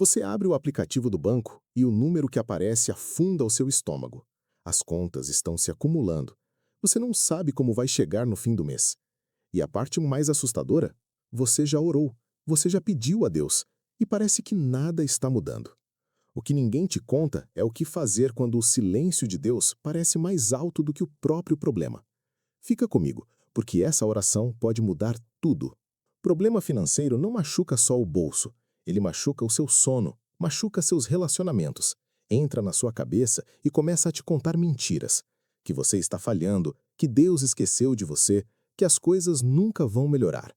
Você abre o aplicativo do banco e o número que aparece afunda o seu estômago. As contas estão se acumulando. Você não sabe como vai chegar no fim do mês. E a parte mais assustadora? Você já orou, você já pediu a Deus, e parece que nada está mudando. O que ninguém te conta é o que fazer quando o silêncio de Deus parece mais alto do que o próprio problema. Fica comigo, porque essa oração pode mudar tudo. Problema financeiro não machuca só o bolso, ele machuca o seu sono, machuca seus relacionamentos, entra na sua cabeça e começa a te contar mentiras. Que você está falhando, que Deus esqueceu de você, que as coisas nunca vão melhorar.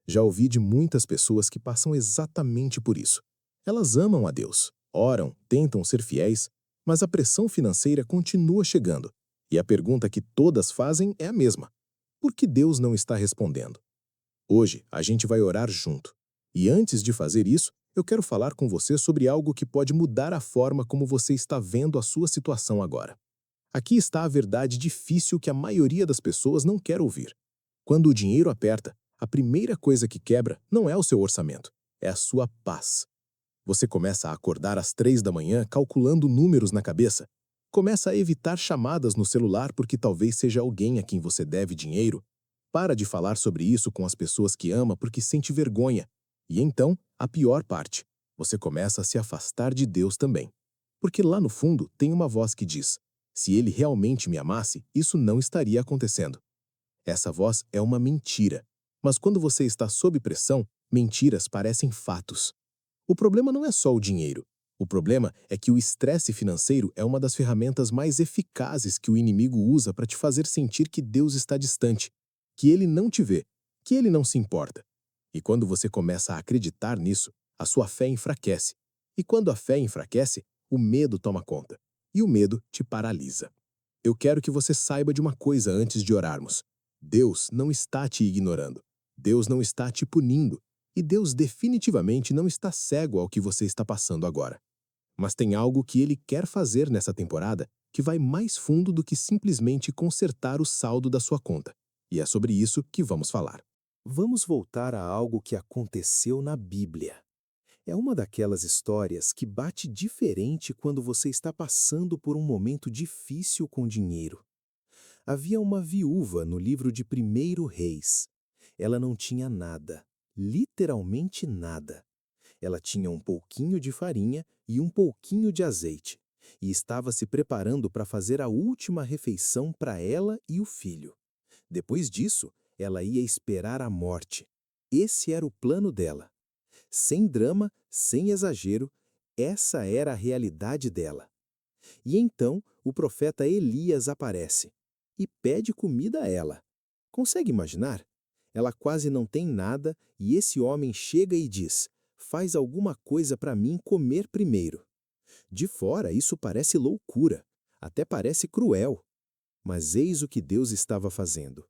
Já ouvi de muitas pessoas que passam exatamente por isso. Elas amam a Deus, oram, tentam ser fiéis, mas a pressão financeira continua chegando. E a pergunta que todas fazem é a mesma: por que Deus não está respondendo? Hoje, a gente vai orar junto. E antes de fazer isso, eu quero falar com você sobre algo que pode mudar a forma como você está vendo a sua situação agora. Aqui está a verdade difícil que a maioria das pessoas não quer ouvir. Quando o dinheiro aperta, a primeira coisa que quebra não é o seu orçamento, é a sua paz. Você começa a acordar às 3 da manhã calculando números na cabeça. Começa a evitar chamadas no celular porque talvez seja alguém a quem você deve dinheiro. Para de falar sobre isso com as pessoas que ama porque sente vergonha. E então, a pior parte, você começa a se afastar de Deus também. Porque lá no fundo tem uma voz que diz: se ele realmente me amasse, isso não estaria acontecendo. Essa voz é uma mentira. Mas quando você está sob pressão, mentiras parecem fatos. O problema não é só o dinheiro. O problema é que o estresse financeiro é uma das ferramentas mais eficazes que o inimigo usa para te fazer sentir que Deus está distante, que ele não te vê, que ele não se importa. E quando você começa a acreditar nisso, a sua fé enfraquece. E quando a fé enfraquece, o medo toma conta. E o medo te paralisa. Eu quero que você saiba de uma coisa antes de orarmos. Deus não está te ignorando. Deus não está te punindo. E Deus definitivamente não está cego ao que você está passando agora. Mas tem algo que Ele quer fazer nessa temporada que vai mais fundo do que simplesmente consertar o saldo da sua conta. E é sobre isso que vamos falar. Vamos voltar a algo que aconteceu na Bíblia. É uma daquelas histórias que bate diferente quando você está passando por um momento difícil com dinheiro. Havia uma viúva no livro de Primeiro Reis. Ela não tinha nada, literalmente nada. Ela tinha um pouquinho de farinha e um pouquinho de azeite, e estava se preparando para fazer a última refeição para ela e o filho. Depois disso, ela ia esperar a morte. Esse era o plano dela. Sem drama, sem exagero, essa era a realidade dela. E então o profeta Elias aparece e pede comida a ela. Consegue imaginar? Ela quase não tem nada e esse homem chega e diz: faz alguma coisa para mim comer primeiro. De fora, isso parece loucura, até parece cruel. Mas eis o que Deus estava fazendo.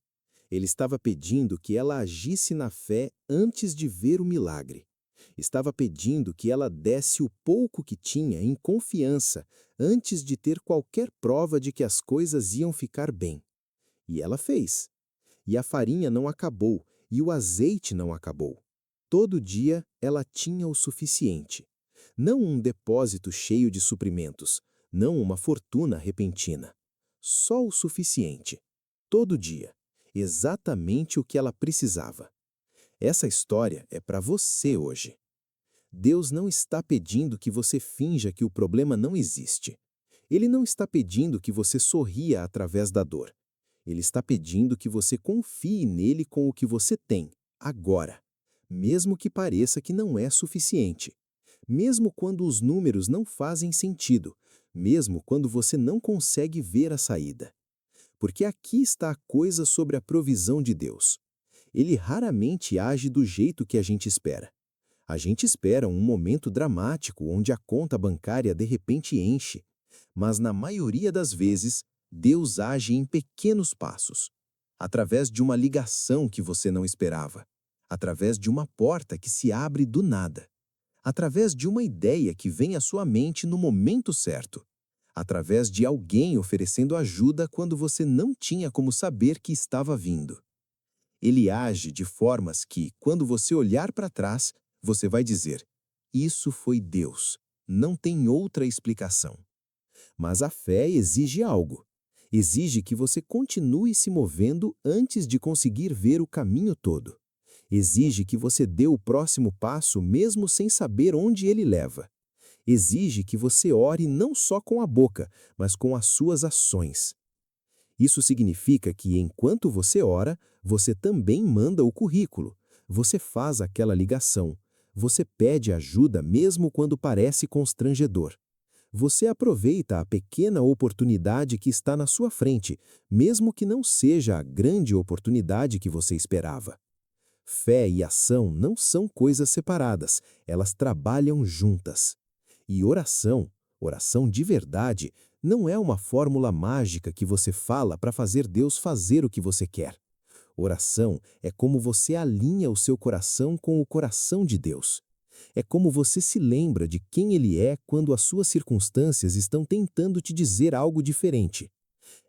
Ele estava pedindo que ela agisse na fé antes de ver o milagre. Estava pedindo que ela desse o pouco que tinha em confiança antes de ter qualquer prova de que as coisas iam ficar bem. E ela fez. E a farinha não acabou, e o azeite não acabou. Todo dia ela tinha o suficiente. Não um depósito cheio de suprimentos, não uma fortuna repentina. Só o suficiente. Todo dia. Exatamente o que ela precisava. Essa história é para você hoje. Deus não está pedindo que você finja que o problema não existe. Ele não está pedindo que você sorria através da dor. Ele está pedindo que você confie nele com o que você tem, agora. Mesmo que pareça que não é suficiente. Mesmo quando os números não fazem sentido. Mesmo quando você não consegue ver a saída. Porque aqui está a coisa sobre a provisão de Deus. Ele raramente age do jeito que a gente espera. A gente espera um momento dramático onde a conta bancária de repente enche, mas na maioria das vezes, Deus age em pequenos passos, através de uma ligação que você não esperava, através de uma porta que se abre do nada, através de uma ideia que vem à sua mente no momento certo, através de alguém oferecendo ajuda quando você não tinha como saber que estava vindo. Ele age de formas que, quando você olhar para trás, você vai dizer: Isso foi Deus. Não tem outra explicação. Mas a fé exige algo. Exige que você continue se movendo antes de conseguir ver o caminho todo. Exige que você dê o próximo passo mesmo sem saber onde ele leva. Exige que você ore não só com a boca, mas com as suas ações. Isso significa que, enquanto você ora, você também manda o currículo. Você faz aquela ligação. Você pede ajuda mesmo quando parece constrangedor. Você aproveita a pequena oportunidade que está na sua frente, mesmo que não seja a grande oportunidade que você esperava. Fé e ação não são coisas separadas, elas trabalham juntas. E oração de verdade, não é uma fórmula mágica que você fala para fazer Deus fazer o que você quer. Oração é como você alinha o seu coração com o coração de Deus. É como você se lembra de quem Ele é quando as suas circunstâncias estão tentando te dizer algo diferente.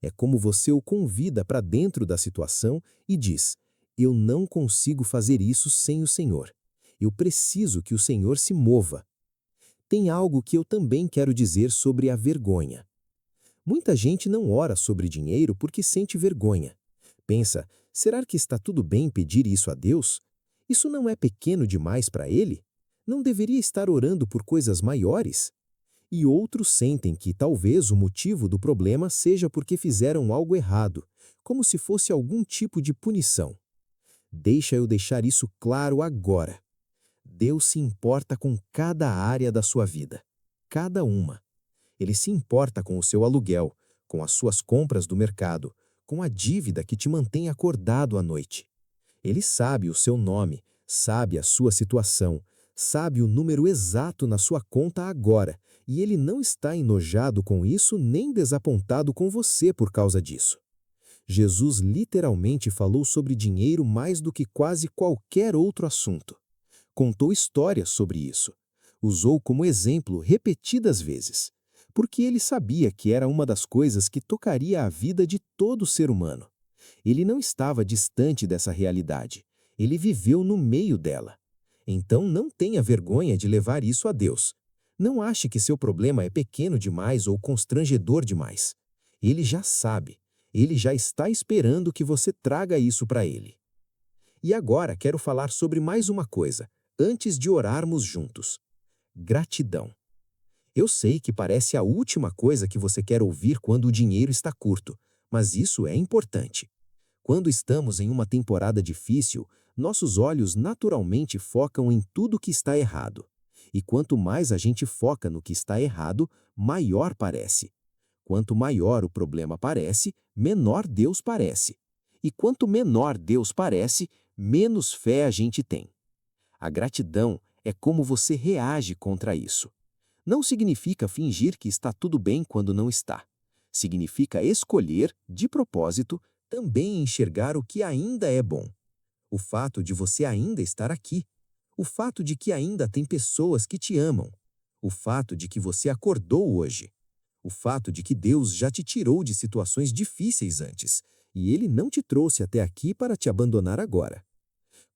É como você o convida para dentro da situação e diz: eu não consigo fazer isso sem o Senhor. Eu preciso que o Senhor se mova. Tem algo que eu também quero dizer sobre a vergonha. Muita gente não ora sobre dinheiro porque sente vergonha. Pensa, será que está tudo bem pedir isso a Deus? Isso não é pequeno demais para Ele? Não deveria estar orando por coisas maiores? E outros sentem que talvez o motivo do problema seja porque fizeram algo errado, como se fosse algum tipo de punição. Deixa eu deixar isso claro agora. Deus se importa com cada área da sua vida, cada uma. Ele se importa com o seu aluguel, com as suas compras do mercado, com a dívida que te mantém acordado à noite. Ele sabe o seu nome, sabe a sua situação, sabe o número exato na sua conta agora, e ele não está enojado com isso nem desapontado com você por causa disso. Jesus literalmente falou sobre dinheiro mais do que quase qualquer outro assunto. Contou histórias sobre isso. Usou como exemplo repetidas vezes, porque ele sabia que era uma das coisas que tocaria a vida de todo ser humano. Ele não estava distante dessa realidade. Ele viveu no meio dela. Então não tenha vergonha de levar isso a Deus. Não ache que seu problema é pequeno demais ou constrangedor demais. Ele já sabe. Ele já está esperando que você traga isso para ele. E agora quero falar sobre mais uma coisa, antes de orarmos juntos. Gratidão. Eu sei que parece a última coisa que você quer ouvir quando o dinheiro está curto, mas isso é importante. Quando estamos em uma temporada difícil, nossos olhos naturalmente focam em tudo que está errado. E quanto mais a gente foca no que está errado, maior parece. Quanto maior o problema parece, menor Deus parece. E quanto menor Deus parece, menos fé a gente tem. A gratidão é como você reage contra isso. Não significa fingir que está tudo bem quando não está. Significa escolher, de propósito, também enxergar o que ainda é bom. O fato de você ainda estar aqui. O fato de que ainda tem pessoas que te amam. O fato de que você acordou hoje. O fato de que Deus já te tirou de situações difíceis antes, e Ele não te trouxe até aqui para te abandonar agora.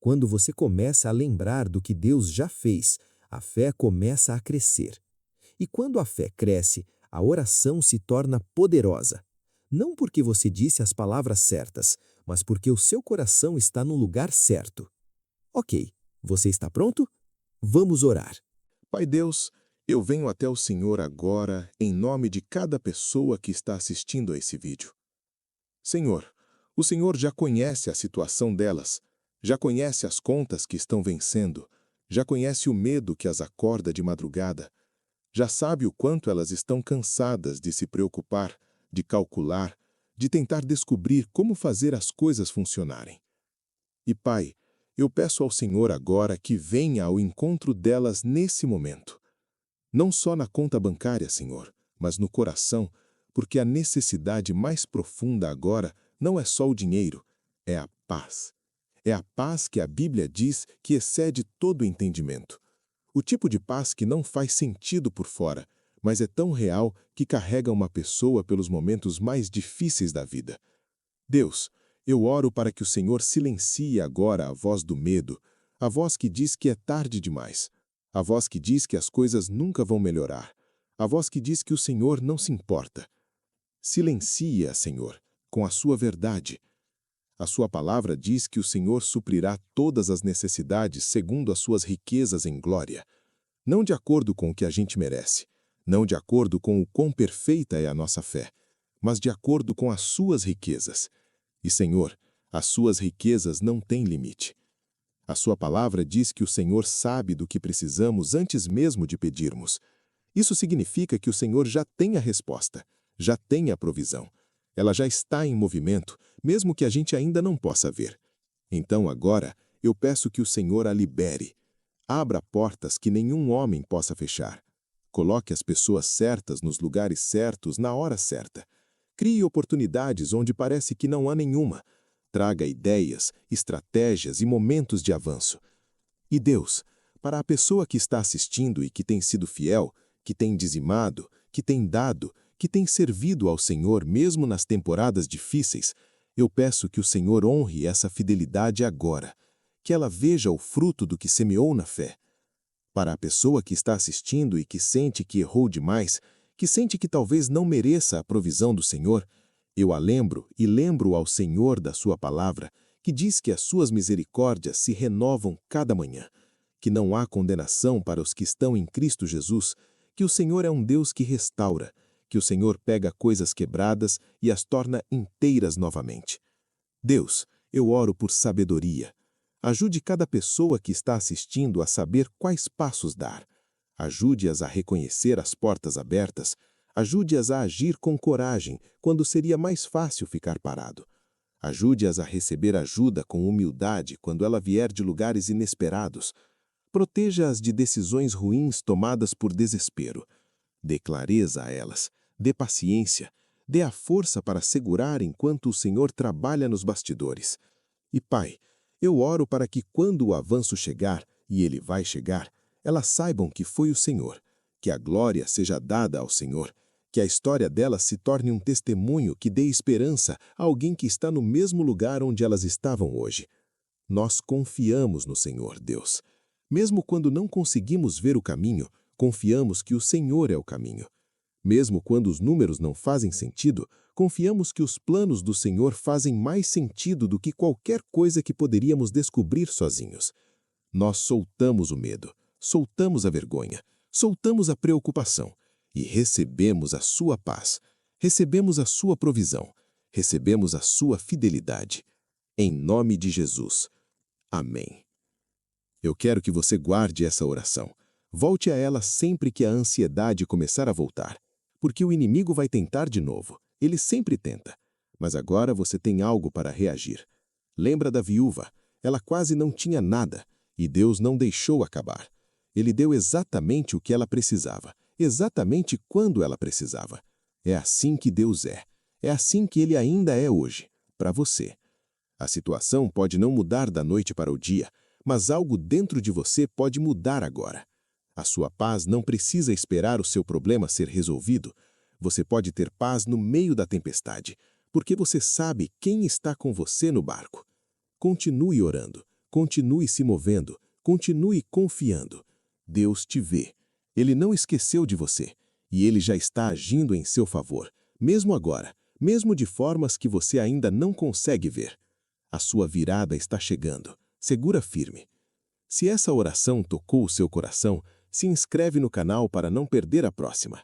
Quando você começa a lembrar do que Deus já fez, a fé começa a crescer. E quando a fé cresce, a oração se torna poderosa. Não porque você disse as palavras certas, mas porque o seu coração está no lugar certo. Ok, você está pronto? Vamos orar. Pai Deus, eu venho até o Senhor agora em nome de cada pessoa que está assistindo a esse vídeo. Senhor, o Senhor já conhece a situação delas, já conhece as contas que estão vencendo, já conhece o medo que as acorda de madrugada, já sabe o quanto elas estão cansadas de se preocupar, de calcular, de tentar descobrir como fazer as coisas funcionarem. E Pai, eu peço ao Senhor agora que venha ao encontro delas nesse momento. Não só na conta bancária, Senhor, mas no coração, porque a necessidade mais profunda agora não é só o dinheiro, é a paz. É a paz que a Bíblia diz que excede todo o entendimento. O tipo de paz que não faz sentido por fora, mas é tão real que carrega uma pessoa pelos momentos mais difíceis da vida. Deus, eu oro para que o Senhor silencie agora a voz do medo, a voz que diz que é tarde demais, A voz que diz que as coisas nunca vão melhorar. A voz que diz que o Senhor não se importa. Silencie-a, Senhor, com a sua verdade. A sua palavra diz que o Senhor suprirá todas as necessidades segundo as suas riquezas em glória. Não de acordo com o que a gente merece, não de acordo com o quão perfeita é a nossa fé, mas de acordo com as suas riquezas. E, Senhor, as suas riquezas não têm limite. A sua palavra diz que o Senhor sabe do que precisamos antes mesmo de pedirmos. Isso significa que o Senhor já tem a resposta, já tem a provisão. Ela já está em movimento, mesmo que a gente ainda não possa ver. Então agora, eu peço que o Senhor a libere. Abra portas que nenhum homem possa fechar. Coloque as pessoas certas nos lugares certos na hora certa. Crie oportunidades onde parece que não há nenhuma. Traga ideias, estratégias e momentos de avanço. E Deus, para a pessoa que está assistindo e que tem sido fiel, que tem dizimado, que tem dado, que tem servido ao Senhor mesmo nas temporadas difíceis, eu peço que o Senhor honre essa fidelidade agora, que ela veja o fruto do que semeou na fé. Para a pessoa que está assistindo e que sente que errou demais, que sente que talvez não mereça a provisão do Senhor, eu a lembro e lembro ao Senhor da sua palavra, que diz que as suas misericórdias se renovam cada manhã, que não há condenação para os que estão em Cristo Jesus, que o Senhor é um Deus que restaura, que o Senhor pega coisas quebradas e as torna inteiras novamente. Deus, eu oro por sabedoria. Ajude cada pessoa que está assistindo a saber quais passos dar. Ajude-as a reconhecer as portas abertas. Ajude-as a agir com coragem, quando seria mais fácil ficar parado. Ajude-as a receber ajuda com humildade quando ela vier de lugares inesperados. Proteja-as de decisões ruins tomadas por desespero. Dê clareza a elas. Dê paciência, dê a força para segurar enquanto o Senhor trabalha nos bastidores. E Pai, eu oro para que quando o avanço chegar, e ele vai chegar, elas saibam que foi o Senhor, que a glória seja dada ao Senhor, que a história delas se torne um testemunho que dê esperança a alguém que está no mesmo lugar onde elas estavam hoje. Nós confiamos no Senhor, Deus. Mesmo quando não conseguimos ver o caminho, confiamos que o Senhor é o caminho. Mesmo quando os números não fazem sentido, confiamos que os planos do Senhor fazem mais sentido do que qualquer coisa que poderíamos descobrir sozinhos. Nós soltamos o medo, soltamos a vergonha, soltamos a preocupação e recebemos a sua paz, recebemos a sua provisão, recebemos a sua fidelidade. Em nome de Jesus. Amém. Eu quero que você guarde essa oração. Volte a ela sempre que a ansiedade começar a voltar. Porque o inimigo vai tentar de novo. Ele sempre tenta. Mas agora você tem algo para reagir. Lembra da viúva? Ela quase não tinha nada. E Deus não deixou acabar. Ele deu exatamente o que ela precisava. Exatamente quando ela precisava. É assim que Deus é. É assim que Ele ainda é hoje. Para você. A situação pode não mudar da noite para o dia, mas algo dentro de você pode mudar agora. A sua paz não precisa esperar o seu problema ser resolvido. Você pode ter paz no meio da tempestade, porque você sabe quem está com você no barco. Continue orando, continue se movendo, continue confiando. Deus te vê. Ele não esqueceu de você, e Ele já está agindo em seu favor, mesmo agora, mesmo de formas que você ainda não consegue ver. A sua virada está chegando. Segura firme. Se essa oração tocou o seu coração, se inscreve no canal para não perder a próxima.